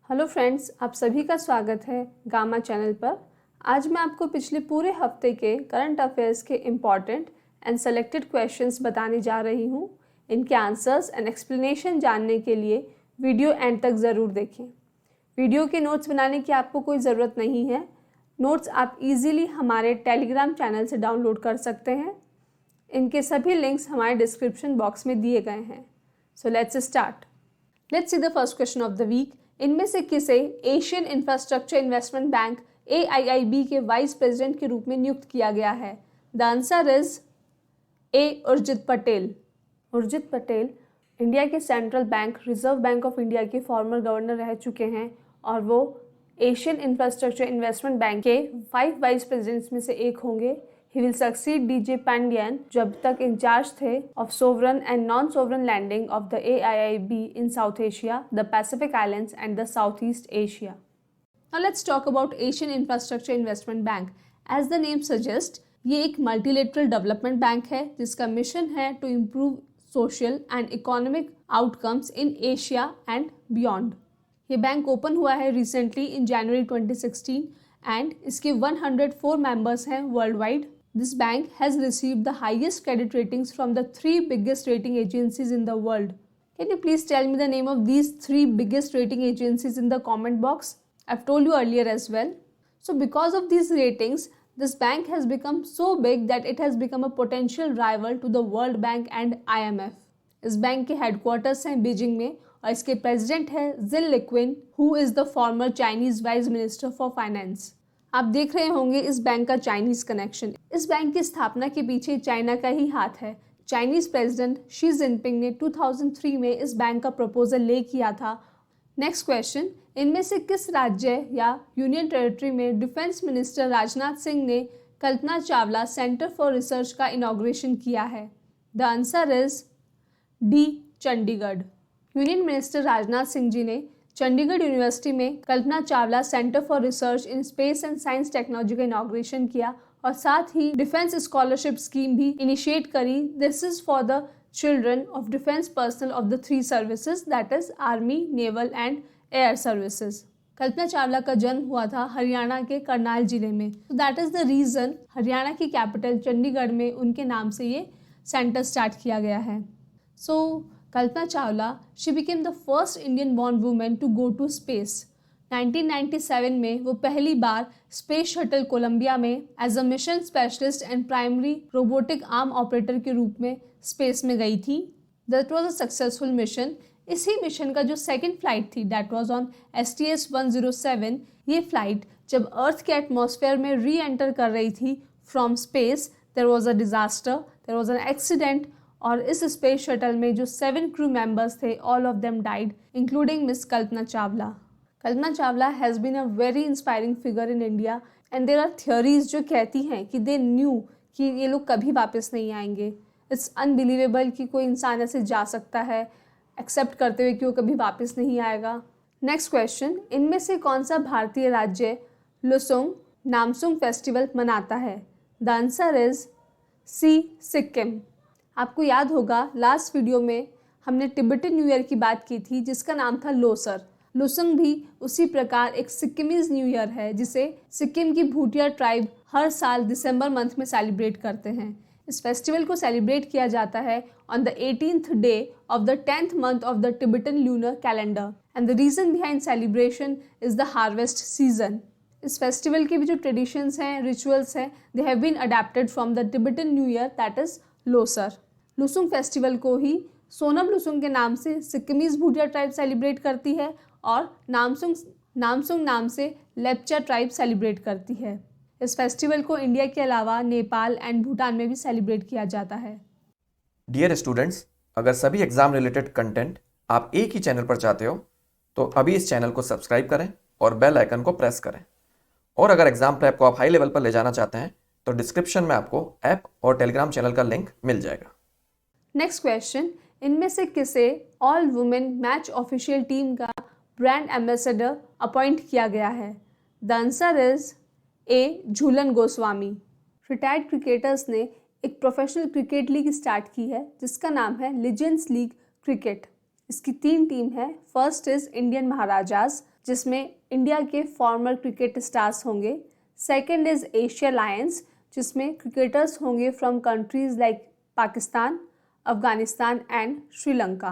Hello friends, आप सभी का स्वागत है गामा चैनल पर। आज मैं आपको पिछले पूरे हफ्ते के करंट अफेयर्स के इम्पॉर्टेंट एंड सेलेक्टेड क्वेश्चंस बताने जा रही हूँ। इनके आंसर्स एंड एक्सप्लेनेशन जानने के लिए वीडियो एंड तक ज़रूर देखें। वीडियो के नोट्स बनाने की आपको कोई ज़रूरत नहीं है। नोट्स आप इजीली हमारे टेलीग्राम चैनल से डाउनलोड कर सकते हैं। इनके सभी लिंक्स हमारे डिस्क्रिप्शन बॉक्स में दिए गए हैं। So let's start. Let's see the first question of the week. इनमें से किसे Asian infrastructure investment bank AIIB के वाइस प्रेसिडेंट के रूप में नियुक्त किया गया है? The answer is A Urjit Patel. Urjit Patel India के central bank Reserve Bank of India के फॉर्मर गवर्नर रह चुके हैं और वो एशियन इंफ्रास्ट्रक्चर इन्वेस्टमेंट बैंक के 5 वाइस प्रेसिडेंट्स में से एक होंगे। He will succeed DJ Pandian जो अब तक इंचार्ज थे of sovereign and non-sovereign lending of the AIIB in South Asia, the Pacific Islands and the Southeast Asia. Now let's talk about Asian Infrastructure Investment Bank. As the name suggests, ये एक multilateral development bank है जिसका mission है to improve social and economic outcomes in Asia and beyond. ये bank open हुआ है recently in January 2016 and इसके 104 members हैं worldwide. This bank has received the highest credit ratings from the 3 biggest rating agencies in the world. Can you please tell me the name of these 3 biggest rating agencies in the comment box? I've told you earlier as well. So because of these ratings, this bank has become so big that it has become a potential rival to the World Bank and IMF. इस bank के headquarters हैं Beijing में और इसके president है जिल लिक्विन, who is the former Chinese Vice Minister for Finance. आप देख रहे होंगे इस बैंक का चाइनीज कनेक्शन। इस बैंक की स्थापना के पीछे चाइना का ही हाथ है। चाइनीज प्रेसिडेंट शी जिनपिंग ने 2003 में इस बैंक का प्रपोजल ले किया था। नेक्स्ट क्वेश्चन, इनमें से किस राज्य या यूनियन टेरिटरी में डिफेंस मिनिस्टर राजनाथ सिंह ने Kalpana Chawla centre for research का इनॉग्रेशन किया है? The answer is D, Chandigarh. Union minister Rajnath Singh ji ने चंडीगढ़ यूनिवर्सिटी में Kalpana Chawla centre for research in space and science technology का इनॉग्रेशन किया और साथ ही डिफेंस स्कॉलरशिप स्कीम भी इनिशिएट करी। This is for the children of defence personnel of the 3 services, that is army, naval and air services. Kalpana Chawla का जन्म हुआ था हरियाणा के करनाल जिले में, तो that is the reason Haryana की कैपिटल चंडीगढ़ में उनके नाम से ये सेंटर स्टार्ट किया गया है। Kalpana Chawla, she became the first Indian born woman to go to space. 1997 में वो पहली बार स्पेस शटल कोलंबिया में as a mission specialist and primary robotic arm operator के रूप में स्पेस में गई थी। That was a successful mission. इसी मिशन का जो सेकंड फ्लाइट थी दैट वाज ऑन STS-107। ये फ्लाइट जब अर्थ के एटमॉस्फेयर में री एंटर कर रही थी from space, there was a disaster, there was an accident और इस स्पेस शटल में जो 7 क्रू मेंबर्स थे all of them died including miss Kalpana Chawla. Kalpana Chawla has been a very inspiring figure in India and there are theories जो कहती हैं कि they knew कि ये लोग कभी वापस नहीं आएंगे। इट्स अनबिलीवेबल कि कोई इंसान ऐसे जा सकता है एक्सेप्ट करते हुए कि वो कभी वापस नहीं आएगा। नेक्स्ट क्वेश्चन, इनमें से कौन सा भारतीय राज्य लुसुंग नामसुंग फेस्टिवल मनाता है? The answer is C, Sikkim. आपको याद होगा लास्ट वीडियो में हमने तिब्बतन न्यू ईयर की बात की थी जिसका नाम था लोसर। लुसुंग भी उसी प्रकार एक सिक्किमीज न्यू ईयर है जिसे सिक्किम की भूटिया ट्राइब हर साल दिसंबर मंथ में सेलिब्रेट करते हैं। इस फेस्टिवल को सेलिब्रेट किया जाता है on the 18th day of the 10th month of the Tibetan lunar calendar and the reason behind celebration is the harvest season. इस फेस्टिवल के भी जो ट्रेडिशंस हैं, रिचुअल्स हैं, they have been adapted from the Tibetan new year that is Losar. Losoong festival को ही सोनम लुसुंग के नाम से सिक्किमीज भूटिया ट्राइब सेलिब्रेट करती है और नामसुंग नाम से लेप्चा ट्राइब सेलिब्रेट करती है। इस फेस्टिवल को इंडिया के अलावा नेपाल एंड भूटान में भी सेलिब्रेट किया जाता है। डियर स्टूडेंट्स, अगर सभी एग्जाम रिलेटेड कंटेंट आप एक ही चैनल पर चाहते हो तो अभी इस चैनल को सब्सक्राइब करें और बेल आइकन को प्रेस करें। और अगर एग्जाम प्रेप को आप हाई लेवल पर ले जाना चाहते हैं तो डिस्क्रिप्शन में आपको ऐप और टेलीग्राम चैनल का लिंक मिल जाएगा। नेक्स्ट क्वेश्चन, इनमें से किसे all women match official team का ब्रांड एम्बेसडर अपॉइंट किया गया है? The answer is A, Jhulan Goswami. Retired cricketers ने एक प्रोफेशनल क्रिकेट लीग स्टार्ट की है जिसका नाम है लीजेंड्स लीग क्रिकेट। इसकी 3 टीम है। फर्स्ट इज इंडियन महाराजास जिसमें इंडिया के फॉर्मर क्रिकेट स्टार्स होंगे। सेकंड इज़ एशिया लायंस, जिसमें क्रिकेटर्स होंगे from countries like Pakistan, Afghanistan and Sri Lanka.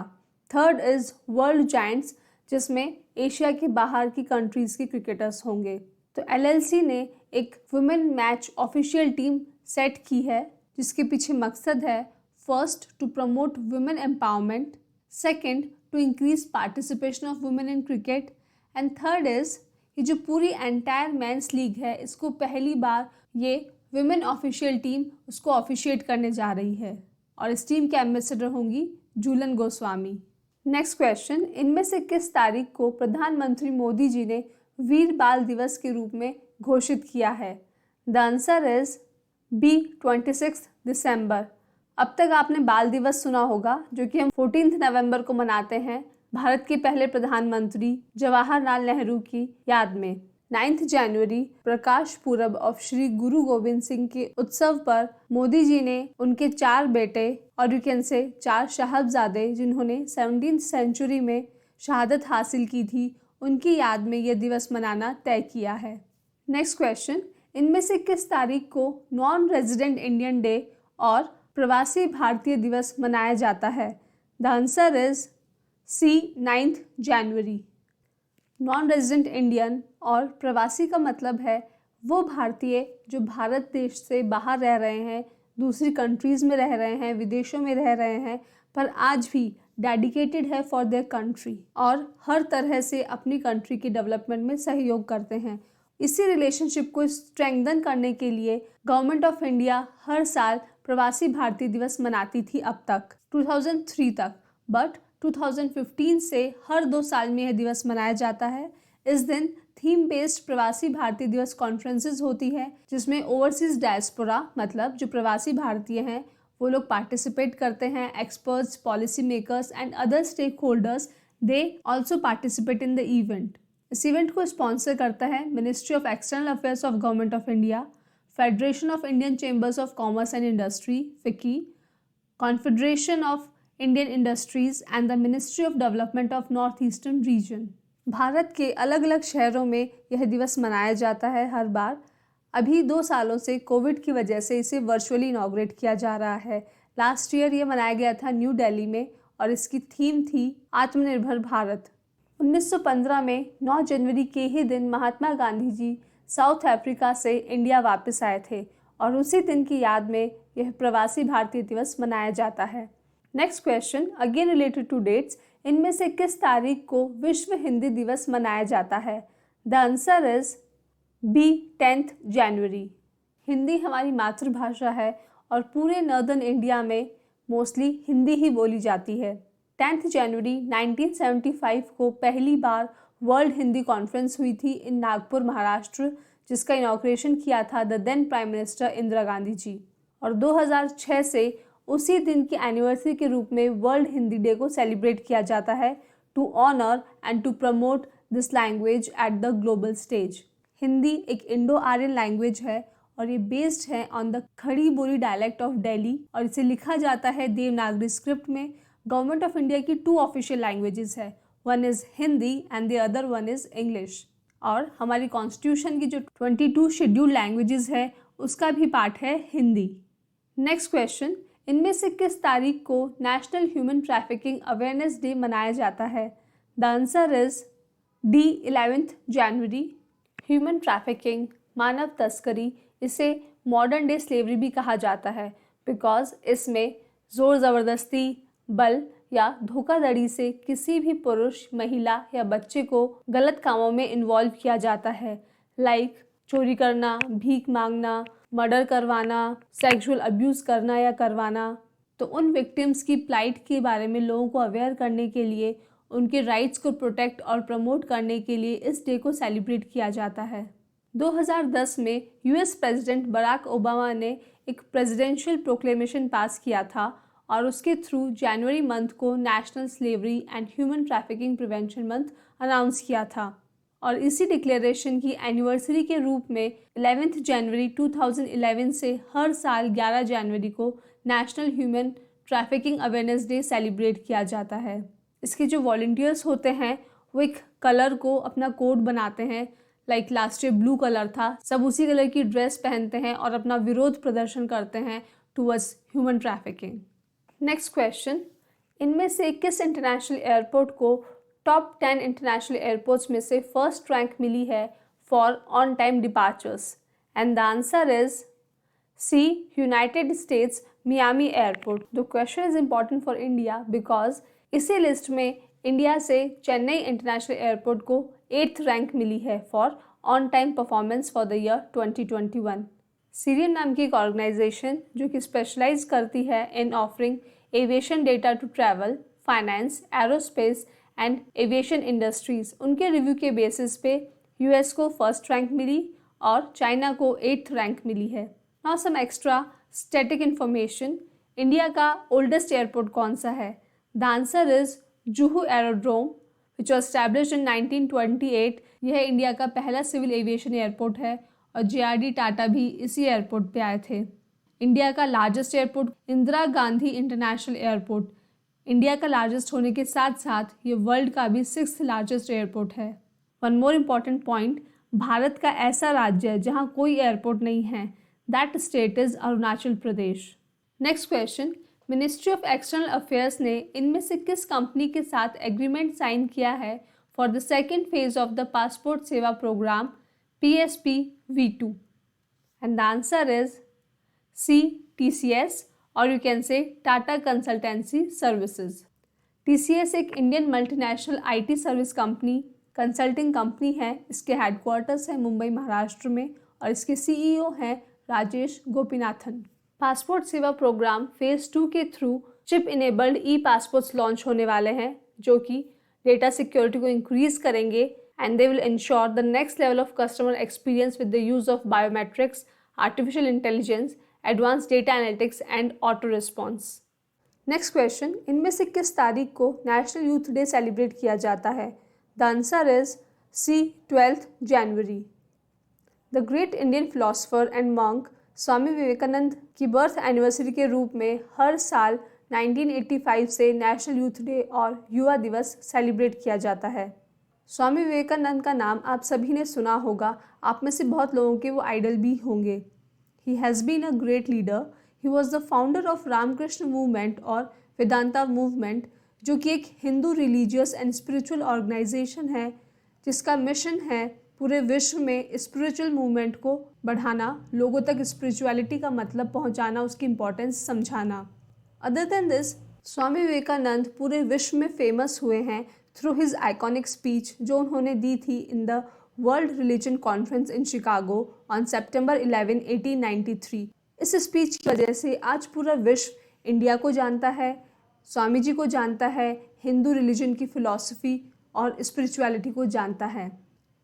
Third is world giants, जिसमें एशिया के बाहर की कंट्रीज़ के क्रिकेटर्स होंगे। तो LLC ने एक women match official team set की है, जिसके पीछे मकसद है first to promote women empowerment, second to increase participation of women in cricket and third is ये जो पूरी एंटायर मेंस लीग है, इसको पहली बार ये वुमेन ऑफिशियल टीम उसको ऑफिशिएट करने जा रही है और इस टीम के एम्बेसडर होंगी झूलन गोस्वामी। नेक्स्ट क्वेश्चन, इनमें से किस तारीख को प्रधानमंत्री मोदी जी ने वीर बाल दिवस के रूप में घोषित किया है? द आंसर इज B 26 दिसंबर। अब तक आपने बाल दिवस सुना होगा, जो कि हम 14 नवंबर को मनाते हैं भारत के पहले प्रधानमंत्री जवाहरलाल नेहरू की याद में। 9 जनवरी प्रकाश पूरब ऑफ श्री गुरु गोविंद सिंह के उत्सव पर मोदी जी ने उनके 4 बेटे और यू कैन से 4 साहबजादे, जिन्होंने 17वीं सेंचुरी में शहादत हासिल की थी, उनकी याद में यह दिवस मनाना तय किया है। नेक्स्ट क्वेश्चन, इनमें से किस तारीख को नॉन रेजिडेंट इंडियन डे और प्रवासी भारतीय दिवस मनाया जाता है? The answer is C 9 January. Non resident Indian और प्रवासी का मतलब है वो भारतीय जो भारत देश से बाहर रह रहे हैं, दूसरी कंट्रीज़ में रह रहे हैं, विदेशों में रह रहे हैं, पर आज भी डेडिकेटेड है फॉर देयर कंट्री और हर तरह से अपनी कंट्री के डेवलपमेंट में सहयोग करते हैं। इसी रिलेशनशिप को स्ट्रेंथन करने के लिए गवर्नमेंट ऑफ इंडिया हर साल प्रवासी भारतीय दिवस मनाती थी अब तक 2003 तक, बट 2015 से हर 2 साल में यह दिवस मनाया जाता है। इस दिन थीम बेस्ड प्रवासी भारतीय दिवस कॉन्फ्रेंसेस होती है, जिसमें ओवरसीज डायस्पोरा मतलब जो प्रवासी भारतीय हैं वो लोग पार्टिसिपेट करते हैं। Experts, policy makers and other stakeholders they also participate in the event. इस इवेंट को स्पॉन्सर करता है ministry of external affairs of government of India, federation of Indian chambers of commerce and industry FICCI, confederation of Indian industries and the ministry of development of north eastern region. Bharat के अलग अलग शहरों में यह दिवस मनाया जाता है हर बार। अभी 2 सालों से कोविड की वजह से इसे वर्चुअली इनॉग्रेट किया जा रहा है। लास्ट ईयर ये मनाया गया था न्यू दिल्ली में और इसकी थीम थी आत्मनिर्भर भारत। 1915 में 9 जनवरी के ही दिन महात्मा गांधी जी साउथ अफ्रीका से इंडिया वापस आए थे और उसी दिन की याद में यह प्रवासी भारतीय दिवस मनाया जाता है। Next question, again related to dates, इनमें से किस तारीख को विश्व हिंदी दिवस मनाया जाता है? द आंसर इज B 10 जनवरी। हिंदी हमारी मातृभाषा है और पूरे नॉर्दर्न इंडिया में मोस्टली हिंदी ही बोली जाती है। 10 जनवरी 1975 को पहली बार वर्ल्ड हिंदी कॉन्फ्रेंस हुई थी इन नागपुर, महाराष्ट्र, जिसका इनॉग्रेशन किया था the then prime minister Indira Gandhi ji. और 2006 से उसी दिन की एनिवर्सरी के रूप में वर्ल्ड हिंदी डे को सेलिब्रेट किया जाता है to honour and to promote this language at the global stage. Hindi एक इंडो आर्यन लैंग्वेज है और ये बेस्ड है ऑन द खड़ी बोली डायलेक्ट ऑफ दिल्ली और इसे लिखा जाता है देवनागरी स्क्रिप्ट में। गवर्नमेंट ऑफ इंडिया की 2 ऑफिशियल लैंग्वेजेस है, one is Hindi and the other one is English. और हमारी कॉन्स्टिट्यूशन की जो 22 शेड्यूल लैंग्वेजेस है उसका भी पार्ट है हिंदी। नेक्स्ट क्वेश्चन, इनमें से किस तारीख को national human trafficking awareness day मनाया जाता है? The answer is D 11 January. Human trafficking, मानव तस्करी, इसे मॉडर्न डे स्लेवरी भी कहा जाता है बिकॉज इसमें ज़ोर ज़बरदस्ती, बल या धोखाधड़ी से किसी भी पुरुष, महिला या बच्चे को गलत कामों में इन्वॉल्व किया जाता है, लाइक चोरी करना, भीख मांगना, मर्डर करवाना, सेक्सुअल अब्यूज़ करना या करवाना। तो उन विक्टिम्स की प्लाइट के बारे में लोगों को अवेयर करने के लिए, उनके राइट्स को प्रोटेक्ट और प्रमोट करने के लिए इस डे को सेलिब्रेट किया जाता है। 2010 में US प्रेसिडेंट बराक ओबामा ने एक प्रेसिडेंशियल प्रोक्लेमेशन पास किया था और उसके थ्रू जनवरी मंथ को national slavery and human trafficking prevention month announce किया था और इसी डिक्लेरेशन की एनिवर्सरी के रूप में 11 जनवरी 2011 से हर साल 11 जनवरी को national human trafficking awareness day celebrate किया जाता है। इसके जो वॉलंटियर्स होते हैं वो एक कलर को अपना कोड बनाते हैं, like last year blue colour था, सब उसी कलर की ड्रेस पहनते हैं और अपना विरोध प्रदर्शन करते हैं towards human trafficking. Next question, इनमें से किस इंटरनेशनल एयरपोर्ट को टॉप 10 इंटरनेशनल एयरपोर्ट्स में से फर्स्ट रैंक मिली है for on time departures? And the answer is C, United States Miami airport. The question is important for India because इसी list में इंडिया से चेन्नई इंटरनेशनल एयरपोर्ट को 8th rank मिली है for on time performance for the year 2021। Cirium नाम की एक organisation जो कि स्पेशलाइज करती है in offering aviation data to travel, finance, aerospace and aviation industries, उनके रिव्यू के बेसिस पे यूएस को फर्स्ट रैंक मिली और चाइना को 8th रैंक मिली है। Now some extra static information, India का ओल्डेस्ट एयरपोर्ट कौन सा है? The answer is Juhu aerodrome which was established in 1928। यह इंडिया का पहला सिविल एविएशन एयरपोर्ट है और JRD टाटा भी इसी एयरपोर्ट पे आए थे। इंडिया का largest airport Indira Gandhi international airport, India का लार्जेस्ट होने के साथ साथ ये वर्ल्ड का भी 6th लार्जेस्ट एयरपोर्ट है। One more important point, Bharat का ऐसा राज्य है जहाँ कोई एयरपोर्ट नहीं है, that state is Arunachal Pradesh. Next question, ministry of external affairs ने इनमें से किस कंपनी के साथ एग्रीमेंट साइन किया है for the second phase of the passport Seva programme PSP V2? And the answer is C, TCS और you can say Tata consultancy services. TCS एक Indian multinational IT service company, consulting company है। इसके headquarters है मुंबई महाराष्ट्र में और इसके CEO हैं Rajesh Gopinathan. Passport Seva programme phase 2 के थ्रू चिप इनेबल्ड ई-पासपोर्ट्स लॉन्च होने वाले हैं जो कि डेटा सिक्योरिटी को इंक्रीज करेंगे and they will ensure the next level of customer experience with the use of biometrics, artificial intelligence, advance data analytics and auto response. Next question, इनमें से किस तारीख को नेशनल यूथ डे सेलिब्रेट किया जाता है? The answer is C, 12th January. The great Indian philosopher and monk Swami Vivekananda की birth anniversary के रूप में हर साल 1985 से नेशनल यूथ डे और युवा दिवस सेलिब्रेट किया जाता है। स्वामी विवेकानंद का नाम आप सभी ने सुना होगा, आप में से बहुत लोगों के वो आइडल भी होंगे। He has been a great leader. He was the founder of Ramakrishna movement और वेदांता मूवमेंट, जो कि एक Hindu religious and spiritual organisation है जिसका मिशन है पूरे विश्व में स्पिरिचुअल मूवमेंट को बढ़ाना, लोगों तक स्पिरिचुअलिटी का मतलब पहुंचाना, उसकी इम्पोर्टेंस समझाना। Other than this, Swami Vivekananda पूरे विश्व में फेमस हुए हैं थ्रू हिज आइकॉनिक स्पीच जो उन्होंने दी थी in the world religion conference in Chicago on September 11, 1893। इस स्पीच की वजह से आज पूरा विश्व इंडिया को जानता है, स्वामी जी को जानता है, हिंदू रिलीजन की फ़िलॉसफी और स्पिरिचुअलिटी को जानता है।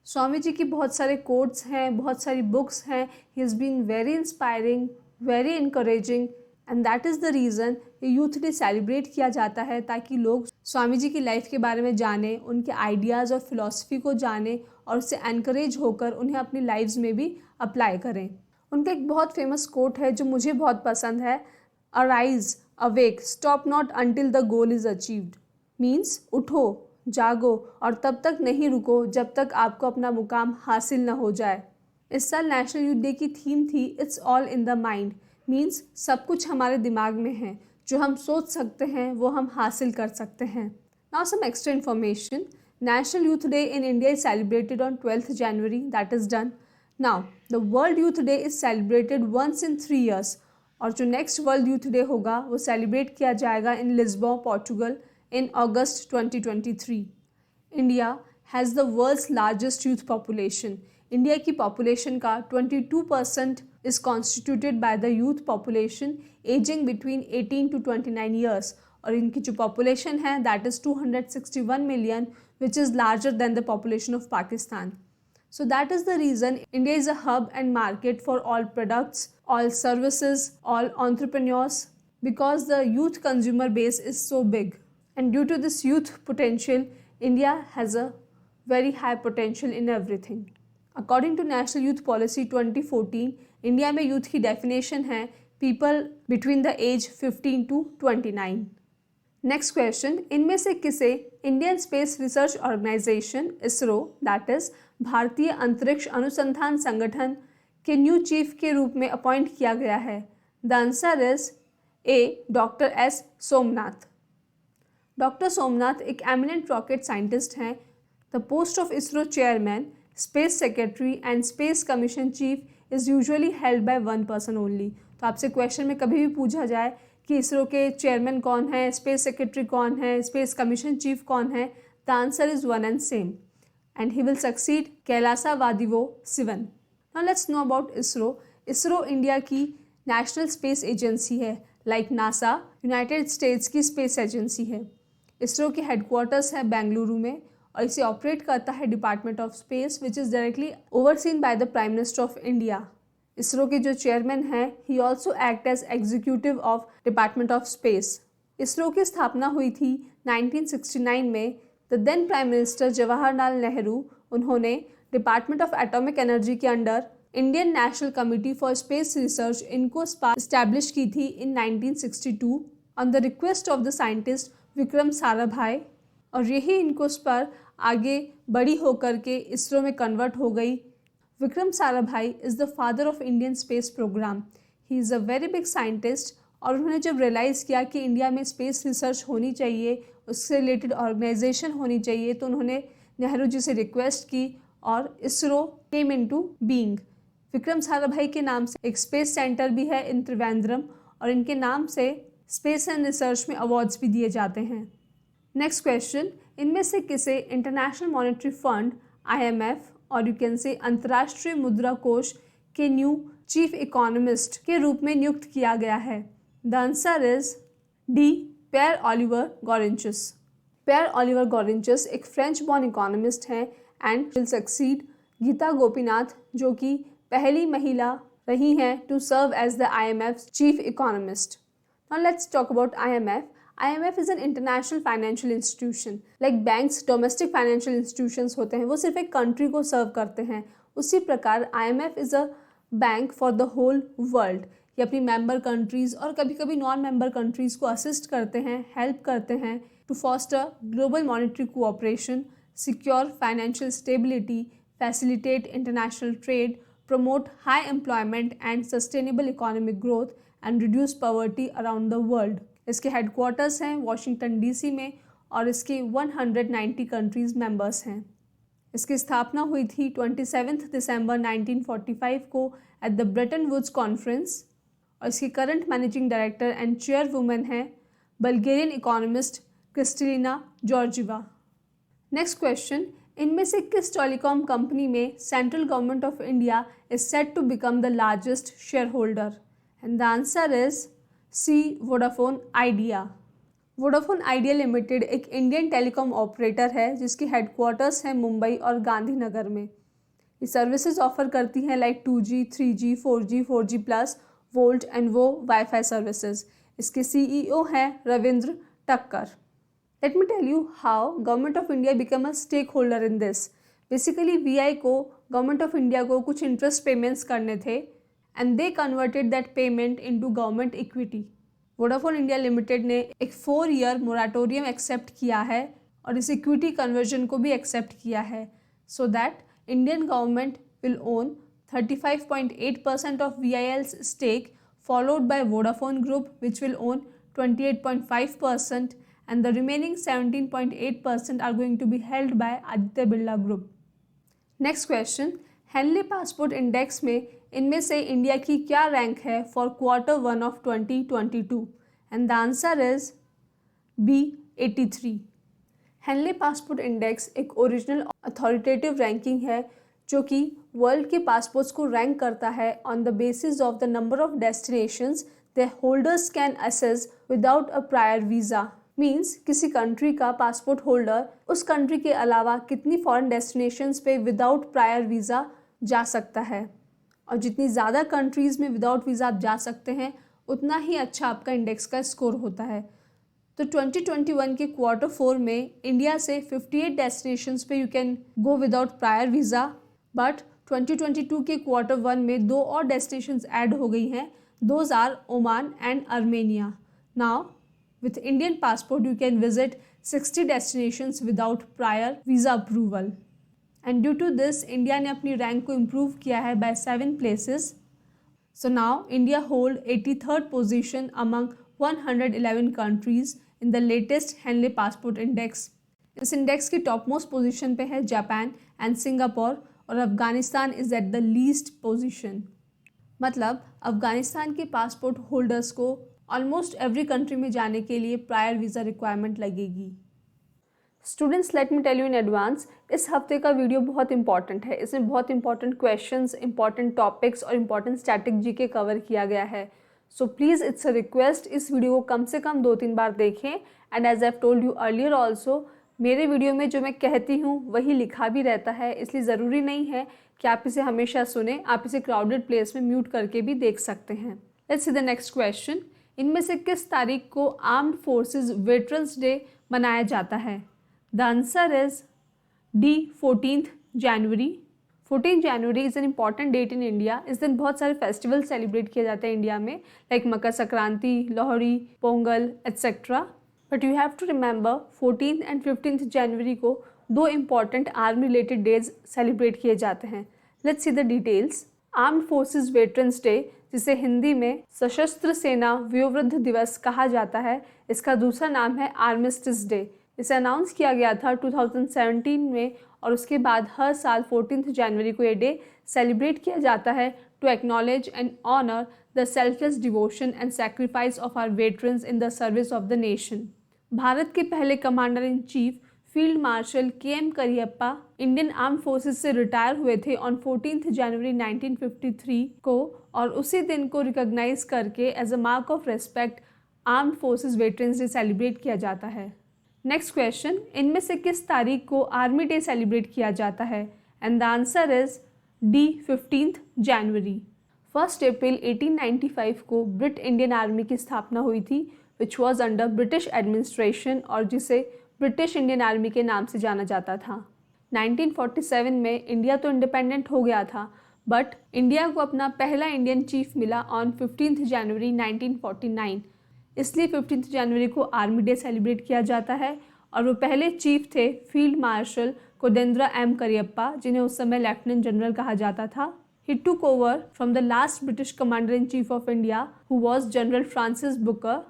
स्वामी जी की बहुत सारे कोट्स हैं, बहुत सारी बुक्स हैं। He has been very inspiring, very encouraging and that is the reason ये यूथ डे सेलिब्रेट किया जाता है ताकि लोग स्वामी जी की लाइफ के बारे में जानें, उनके आइडियाज़ और फिलॉसफी को जानें और उससे एनकरेज होकर उन्हें अपनी लाइफ्स में भी अप्लाई करें। उनका एक बहुत फेमस कोट है जो मुझे बहुत पसंद है, arise, awake, stop not until the goal is achieved. Means उठो, जागो और तब तक नहीं रुको जब तक आपको अपना मुकाम हासिल न हो जाए। इस साल नेशनल यूथ डे की थीम थी it's all in the mind. Means सब कुछ हमारे दिमाग में है, जो हम सोच सकते हैं वो हम हासिल कर सकते हैं। Now some extra information, national youth day in India is celebrated on 12th January, that is done. Now the world youth day is celebrated once in 3 years और जो नेक्स्ट वर्ल्ड यूथ डे होगा वो celebrate किया जाएगा इन Lisbon, Portugal in August 2023. India has the world's largest youth population. India की population का 22% is constituted by the youth population aging between 18 to 29 years और इनकी जो पॉपुलेशन है that is 261 million which is larger than the population of Pakistan. So that is the reason India is a hub and market for all products, all services, all entrepreneurs because the youth consumer base is so big. And due to this youth potential, India has a very high potential in everything. According to National Youth Policy 2014, India में youth की definition है people between the age 15 to 29. Next question, इनमें से किसे Indian space research organisation ISRO that is भारतीय अंतरिक्ष अनुसंधान संगठन के न्यू चीफ के रूप में अपॉइंट किया गया है? The answer is A doctor S Somnath. Doctor Somnath एक एमिनेंट रॉकेट साइंटिस्ट हैं। The post of ISRO chairman, space secretary and space commission chief is usually held by one person only. तो आपसे क्वेश्चन में कभी भी पूछा जाए कि इसरो के चेयरमैन कौन है, स्पेस सेक्रेटरी कौन है, स्पेस कमीशन चीफ कौन है, the answer is one and same and he will succeed Kailasavadivoo Sivan. Now let's know about ISRO. ISRO India की नेशनल स्पेस एजेंसी है, लाइक नासा यूनाइटेड स्टेट्स की स्पेस एजेंसी है। इसरो के हेडक्वार्टर्स है बेंगलुरु में और इसे ऑपरेट करता है department of space which is directly overseen by the prime minister of India. ISRO के जो चेयरमैन हैं he also act as executive of department of space. ISRO की स्थापना हुई थी 1969 में। The then prime minister Jawaharlal Nehru, उन्होंने डिपार्टमेंट ऑफ एटॉमिक एनर्जी के under Indian national committee for space research इनको स्टैब्लिश की थी in 1962 on the request of the scientist Vikram Sarabhai, और यही इनकोस पर आगे बड़ी होकर के इसरो में कन्वर्ट हो गई। Vikram Sarabhai is the father of Indian space programme. He is a very big scientist और उन्होंने जब रियलाइज़ किया कि इंडिया में स्पेस रिसर्च होनी चाहिए, उससे रिलेटेड ऑर्गेनाइजेशन होनी चाहिए, तो उन्होंने नेहरू जी से रिक्वेस्ट की और ISRO came into being. Vikram Sarabhai के नाम से एक स्पेस सेंटर भी है इन त्रिवेंद्रम और इनके नाम से स्पेस एंड रिसर्च में अवार्ड्स भी दिए जाते हैं। नेक्स्ट क्वेश्चन, इनमें से किसे इंटरनेशनल मॉनेटरी फंड IMF और यू कैन से अंतर्राष्ट्रीय मुद्रा कोष के न्यू चीफ इकोनॉमिस्ट के रूप में नियुक्त किया गया है? The answer is D Pierre Olivier Gourinchas. Pierre Olivier Gourinchas एक फ्रेंच बॉर्न इकोनॉमिस्ट हैं and will succeed Gita Gopinath, जो कि पहली महिला रही हैं to serve as the IMF chief economist. Now let's talk about IMF. IMF is an international financial institution. Like banks, domestic financial institutions होते हैं, वो सिर्फ एक कंट्री को सर्व करते हैं। उसी प्रकार IMF is a bank for the whole world. ये अपनी मेंबर कंट्रीज़ और कभी कभी नॉन मेंबर कंट्रीज़ को असिस्ट करते हैं, हेल्प करते हैं to foster global monetary cooperation, secure financial stability, facilitate international trade, promote high employment and sustainable economic growth and reduce poverty around the world. इसके headquarters हैं वाशिंगटन DC में और इसके 190 कंट्रीज़ मेंबर्स हैं। इसकी स्थापना हुई थी 27 दिसंबर 1945 को at the Bretton Woods conference और इसकी current managing director and chairwoman है Bulgarian economist Kristalina Georgieva. Next question, इनमें से किस टेलीकॉम कंपनी में central government of India is set to become the largest share holder? And the answer is C Vodafone Idea. Vodafone Idea limited एक Indian telecom operator है जिसकी headquarters हैं मुंबई और गांधीनगर में। ये सर्विसेज ऑफर करती हैं like 2G, 3G, 4G, 4G+, volt and वो वाईफाई सर्विसेज। इसके CEO हैं रविंद्र टक्कर। Let me tell you how Government of India became a stakeholder in this. Basically VI को Government of India को कुछ interest payments करने थे and they converted that payment into government equity. Vodafone India Limited ने एक 4-year moratorium accept किया है और इस equity conversion को भी accept किया है so that Indian government will own 35.8% of VIL's stake followed by Vodafone Group which will own 28.5% and the remaining 17.8% are going to be held by Aditya Birla Group. Next question, Henley passport index में इनमें से India की क्या rank है for Q1 of 2022? And the answer is B 83। Henley passport index एक original authoritative ranking है जो कि वर्ल्ड के पासपोर्ट्स को रैंक करता है on the basis of the number of destinations the holders can assess without a prior visa. Means किसी country का पासपोर्ट होल्डर उस कंट्री के अलावा कितनी फॉरेन डेस्टिनेशंस पे विदाउट प्रायर वीज़ा जा सकता है, और जितनी ज़्यादा कंट्रीज़ में विदाउट वीज़ा आप जा सकते हैं उतना ही अच्छा आपका इंडेक्स का स्कोर होता है। तो 2021 के Q4 में इंडिया से 58 डेस्टिनेशंस पे you can go without prior visa, but 2022 के Q1 में 2 और डेस्टिनेशंस ऐड हो गई हैं, those are Oman and Armenia. Now With Indian passport, you can visit 60 destinations without prior visa approval. And due to this, India ने अपनी rank को improve किया है by 7 places. So now India hold 83rd position among 111 countries in the latest Henley Passport Index. इस index की top most position पे है Japan and Singapore और Afghanistan is at the least position. मतलब अफगानिस्तान के पासपोर्ट होल्डर्स को ऑलमोस्ट एवरी कंट्री में जाने के लिए प्रायर वीज़ा रिक्वायरमेंट लगेगी. Students, let me tell you in advance, इस हफ्ते का वीडियो बहुत इंपॉर्टेंट है. इसमें बहुत इंपॉर्टेंट क्वेश्चंस, इंपॉर्टेंट टॉपिक्स और इंपॉर्टेंट स्टैटिक जीके कवर किया गया है. So please it's a request, इस वीडियो को कम से कम 2-3 बार देखें. And as I have told you earlier also, मेरे वीडियो में जो मैं कहती हूँ वही लिखा भी रहता है, इसलिए ज़रूरी नहीं है कि आप इसे हमेशा सुने. आप इसे क्राउडेड प्लेस में म्यूट करके भी देख सकते हैं. Let's see the next question. इनमें से किस तारीख को आर्म्ड फोर्सेस वेटरन्स डे मनाया जाता है? The answer is D 14th January. 14th January is an important date in India. इस दिन बहुत सारे फेस्टिवल सेलिब्रेट किए जाते हैं इंडिया में, like Makar Sankranti, Lohri, Pongal etcetera. But you have to remember 14th and 15th January को 2 important army related days celebrate किए जाते हैं. Let's see the details. Armed forces veterans day, जिसे हिंदी में सशस्त्र सेना वयोवृद्ध दिवस कहा जाता है, इसका दूसरा नाम है आर्मिस्टिस डे. इसे अनाउंस किया गया था 2017 में और उसके बाद हर साल 14th January को ये डे सेलिब्रेट किया जाता है to acknowledge and honour the selfless devotion and sacrifice of our veterans in the service of the nation. Bharat के पहले commander in chief field marshal KM Cariappa Indian arm forces से retire हुए थे ऑन 14th January 1953 को, और उसी दिन को रिकॉग्नाइज करके as a mark of respect armed forces veterans day celebrate किया जाता है. Next question. इनमें से किस तारीख को आर्मी डे सेलिब्रेट किया जाता है? And the answer is D 15th January. 1 April 1895 को ब्रिट इंडियन आर्मी की स्थापना हुई थी, which was under British administration, और जिसे ब्रिटिश इंडियन आर्मी के नाम से जाना जाता था. 1947 में इंडिया तो इंडिपेंडेंट हो गया था, बट इंडिया को अपना पहला इंडियन चीफ मिला ऑन 15th January 1949. इसलिए 15th January को आर्मी डे सेलिब्रेट किया जाता है. और वो पहले चीफ थे फील्ड मार्शल कोडेंद्र M करियप्पा, जिन्हें उस समय लेफ्टिनेंट जनरल कहा जाता था. He took over from the last British commander in chief of India, who was General Francis Booker.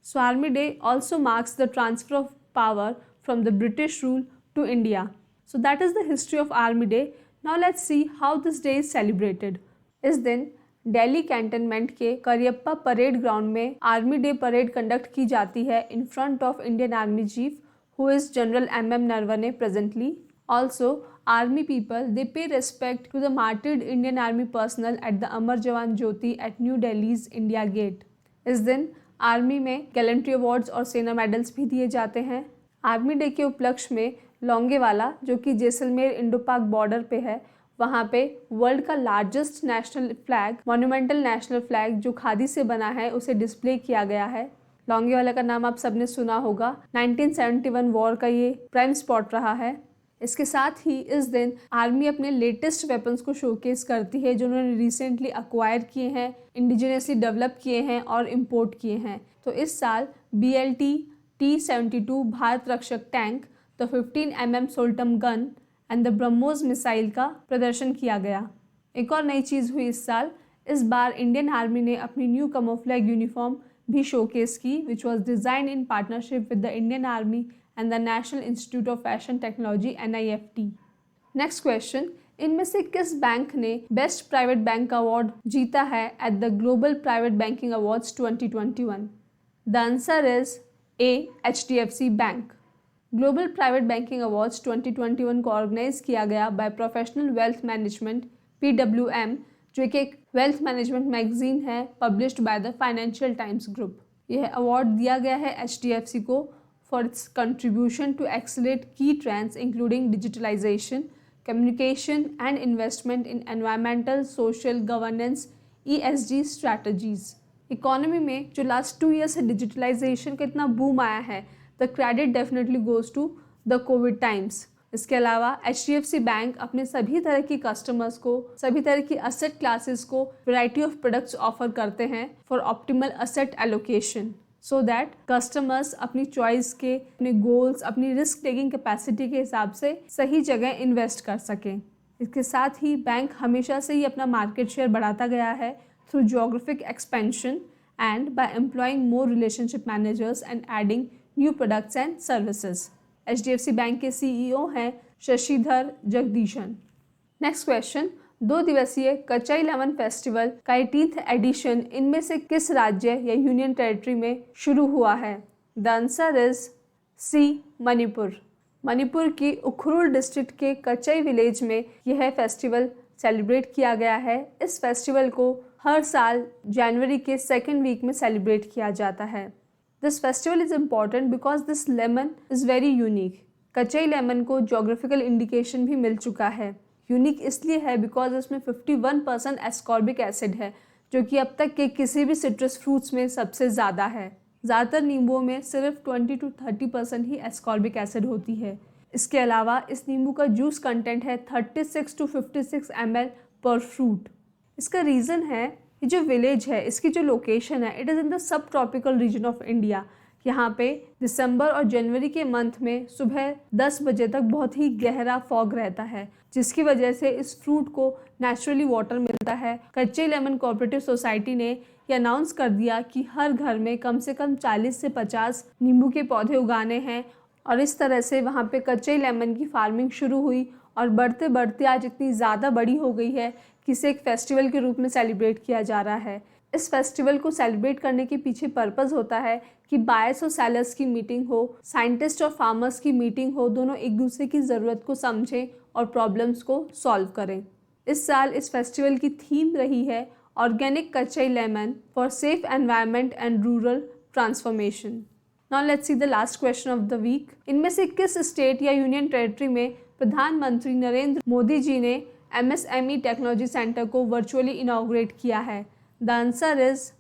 So Army Day also marks the transfer of power from the British rule to India. So that is the history of Army Day. Now let's see how this day is celebrated. इस दिन Delhi cantonment के Cariappa parade ground में army day parade conduct की जाती है in front of Indian army chief, who is General MM Narawane presently. Also, army people, they pay respect to the martyred Indian army personnel at the Amar Jawan Jyoti at New Delhi's India Gate. इस दिन army में gallantry awards और सेना medals भी दिए जाते हैं. Army day के उपलक्ष्य में लौंगेवाला, जो कि जैसलमेर इंडो पाक बॉर्डर पे है, वहाँ पे वर्ल्ड का largest national flag, monumental national flag जो खादी से बना है, उसे डिस्प्ले किया गया है. लौंगेवाला का नाम आप सबने सुना होगा. 1971 वॉर का ये प्राइम स्पॉट रहा है. इसके साथ ही इस दिन आर्मी अपने लेटेस्ट वेपन्स को शोकेस करती है, जो उन्होंने रिसेंटली अक्वायर किए हैं, इंडिजिनियसली डेवलप किए हैं और इम्पोर्ट किए हैं. तो इस साल BLT T-72 Bharat Rakshak tank, the 15mm Soltam gun and the BrahMos missile का प्रदर्शन किया गया. एक और नई चीज़ हुई इस साल. इस बार इंडियन आर्मी ने अपनी न्यू कैमोफ्लेज यूनिफॉर्म भी शोकेस की, which was design in partnership with the Indian army and the national institute of fashion technology NIFT. Next question. इनमें से किस बैंक ने बेस्ट प्राइवेट बैंक अवार्ड जीता है at the global private banking awards 2021? The answer is A. HDFC bank. Global private banking awards 2021 को organise किया गया by professional wealth management PWM, जो कि एक वेल्थ मैनेजमेंट मैगजीन है published by the Financial Times group. यह award दिया गया है HDFC को for its contribution to accelerate key trends including digitalisation, communication and investment in environmental, social, governance, ESG strategies. Economy में जो लास्ट 2 ईयर से digitalisation का इतना बूम आया है, the credit definitely goes to the covid times. इसके अलावा HDFC bank अपने सभी तरह की कस्टमर्स को, सभी तरह की असेट क्लासेस को वैरायटी ऑफ प्रोडक्ट्स ऑफर करते हैं for optimal asset allocation. So that customers अपनी चॉइस के, अपने गोल्स, अपनी रिस्क टेकिंग कैपेसिटी के हिसाब से सही जगह इन्वेस्ट कर सकें। इसके साथ ही बैंक हमेशा से ही अपना मार्केट शेयर बढ़ाता गया है through geographic expansion and by employing more relationship managers and adding new products and services. HDFC bank के CEO हैं शशिधर जगदीशन। नेक्स्ट क्वेश्चन, 2 दिवसीय कच्चाई लेमन फेस्टिवल का 18th एडिशन इनमें से किस राज्य या यूनियन टेरिटरी में शुरू हुआ है? The answer is C, Manipur. Manipur की उखरुल डिस्ट्रिक्ट के कच्चाई विलेज में यह फेस्टिवल सेलिब्रेट किया गया है। इस फेस्टिवल को हर साल जनवरी के 2nd वीक में सेलिब्रेट किया जाता है। This festival is important because this lemon is very unique. Kachai lemon को जोग्राफिकल इंडिकेशन भी मिल चुका है। यूनिक इसलिए है बिकॉज इसमें 51% एस्कॉर्बिक एसिड है, जो कि अब तक के किसी भी सिट्रस फ्रूट्स में सबसे ज़्यादा है। ज़्यादातर नींबुओं में सिर्फ 20 to 30% ही एस्कॉर्बिक एसिड होती है। इसके अलावा इस नींबू का जूस कंटेंट है 36 to 56 ml पर फ्रूट। इसका रीज़न है, ये जो विलेज है, इसकी जो लोकेशन है, it is in the sub tropical region of India. यहाँ पे दिसंबर और जनवरी के मंथ में सुबह 10 बजे तक बहुत ही गहरा फॉग रहता है, जिसकी वजह से इस फ्रूट को नेचुरली वाटर मिलता है। कच्चे लेमन कोऑपरेटिव सोसाइटी ने ये अनाउंस कर दिया कि हर घर में कम से कम 40 से 50 नींबू के पौधे उगाने हैं, और इस तरह से वहाँ पे कच्चे लेमन की फार्मिंग शुरू हुई और बढ़ते बढ़ते आज इतनी ज़्यादा बड़ी हो गई है कि इसे एक फेस्टिवल के रूप में सेलिब्रेट किया जा रहा है। इस फेस्टिवल को सेलिब्रेट करने के पीछे पर्पस होता है कि बायर्स और सेलर्स की मीटिंग हो, साइंटिस्ट और फार्मर्स की मीटिंग हो, दोनों एक दूसरे की ज़रूरत को समझें और प्रॉब्लम्स को सॉल्व करें। इस साल इस फेस्टिवल की थीम रही है organic Kachai lemon for safe environment and rural transformation. Now let's see the last question of the week. इनमें से किस स्टेट या यूनियन टेरिटरी में प्रधानमंत्री नरेंद्र मोदी जी ने MSME टेक्नोलॉजी सेंटर को वर्चुअली इनॉग्रेट किया है? The answer is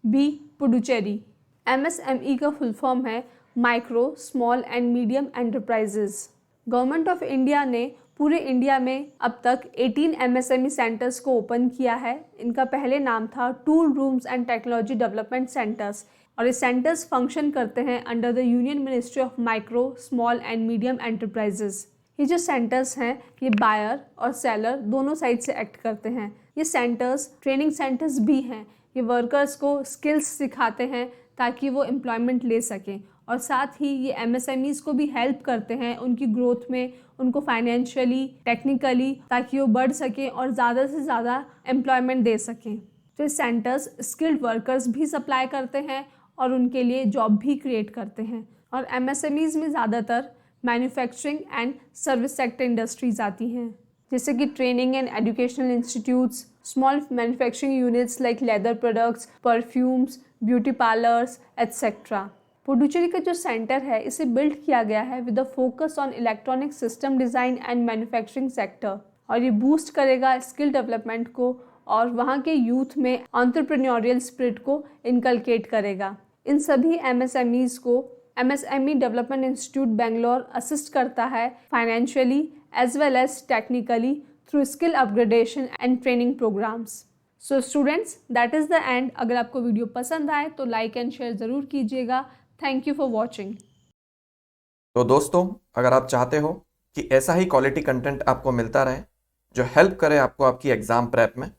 B, Puducherry. MSME का फुल फॉर्म है micro, small and medium enterprises. Government of India ने पूरे इंडिया में अब तक 18 MSME सेंटर्स को ओपन किया है। इनका पहले नाम था tool rooms and technology development centres, और ये सेंटर्स फंक्शन करते हैं under the union ministry of micro, small and medium enterprises. ये जो सेंटर्स हैं, ये बायर और सेलर दोनों साइड से एक्ट करते हैं। ये सेंटर्स ट्रेनिंग सेंटर्स भी हैं। ये वर्कर्स को स्किल्स सिखाते हैं ताकि वो एम्प्लॉयमेंट ले सकें, और साथ ही ये MSMEs को भी हेल्प करते हैं उनकी ग्रोथ में, उनको फाइनेंशियली, टेक्निकली, ताकि वो बढ़ सकें और ज़्यादा से ज़्यादा एम्प्लॉयमेंट दे सकें। तो ये सेंटर्स स्किल्ड वर्कर्स भी सप्लाई करते हैं और उनके लिए जॉब भी क्रिएट करते हैं। और MSMEs में ज़्यादातर manufacturing and service sector industries आती हैं, जैसे कि training and educational institutes, small manufacturing units like leather products, perfumes, beauty parlours etcetera. Puducherry का जो सेंटर है, इसे बिल्ड किया गया है with the focus on electronic system design and manufacturing sector, और ये बूस्ट करेगा स्किल डेवलपमेंट को और वहाँ के यूथ में एंटरप्रेन्योरियल स्पिरिट को इनकलकेट करेगा। इन सभी MSMEs को MSME development institute Bangalore assist करता है financially as well as technically through skill upgradation and training programmes. So students, that is the end. अगर आपको वीडियो पसंद आए तो लाइक एंड शेयर ज़रूर कीजिएगा। Thank you for watching. तो दोस्तों, अगर आप चाहते हो कि ऐसा ही क्वालिटी कंटेंट आपको मिलता रहे जो हेल्प करे आपको आपकी एग्ज़ाम प्रेप में,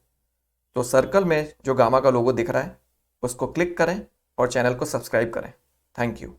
तो सर्कल में जो गामा का लोगो दिख रहा है उसको क्लिक करें और चैनल को सब्सक्राइब करें। Thank you.